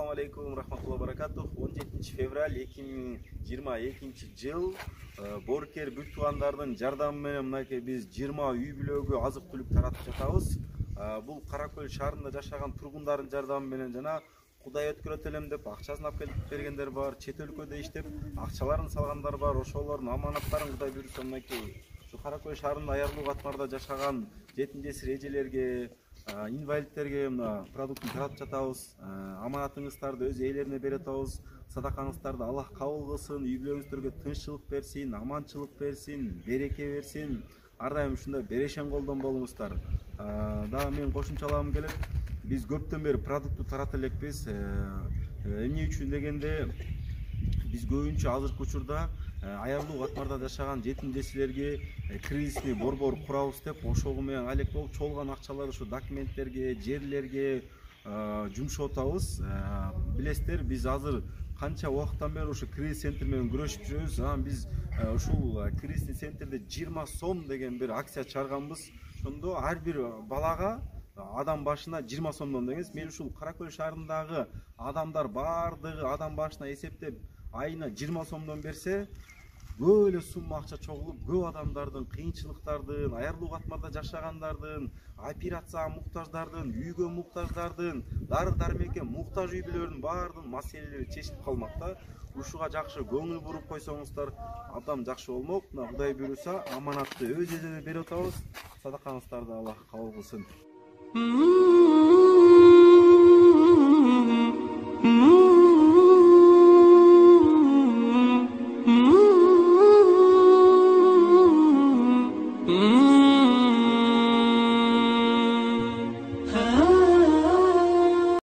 Assalamu alaikum rahmatullah barakatuh. 17 fevral 2022 жыл Боркер бүт туугандардын жардамы менен мынакей биз 20 үй бүлөгө азык түлүк таратып жатабыз. Бул Каракөл шаарында жашаган тургундардын жардамы менен жана Кудай өткөрөт элем деп акчасын алып келип бергендер бар, чет өлкөдө иштеп акчаларын салгандар бар. Ошолордун аманаттарын Кудай буйруса мынакей Каракөл шаарында аярлуу катмарда жашаган жетим жесир эжелерге, инвалидтерге продуктун таратып жатабыз. Аманатыңыздарды өз ээлерине бере атабыз. Садакаңыздарды Аллах кабыл кылсын, үй бүлөңүздөргө тынччылык берсин, аманчылык берсин, береке берсин. Ар дайым ушундай берешен колдон болуңуздар. Дагы мен кошумчалагым келет. Биз көптөн бери продуктту тарата элекпиз. Эмне үчүн дегенде, биз көбүнчө азыркы учурда аярлуу катмарда жашаган жетим жесирлерге кризисный борбор курабыз деп ошого менен алек болуп чогулган акчаларды ушу документтерге, жерлерге жумшап атабыз. Билесиздер, биз азыр канча убакыттан бери ушу кризис центр менен күрөшүп жүрөбүз. Биз ушул кризисный центрде 20 сом деген бир акция чыгарганбыз. Ошондо ар бир балага адам башына 20 сомдон деңиз. Мен ушул Каракөл шаарындагы адамдар бардыгы адам башына эсептеп айына 20 сомдон берсе, көп эле сумма акча чогулуп, көп адамдардын кыйынчылыктардын, аярлуу катмарда жашагандардын, операцияга муктаждардын, үйгө муктаждардын, дары дармекке муктаж үй бүлөлөрдүн баардыгын маселелери чечилип калмакта. Ушуга жакшы көңүл буруп койсоңуздар, абдан жакшы болмок. Кудай буйруса, аманатты өз өзүнө берип атабыз. Садакаңыздарды Аллах кабыл кылсын.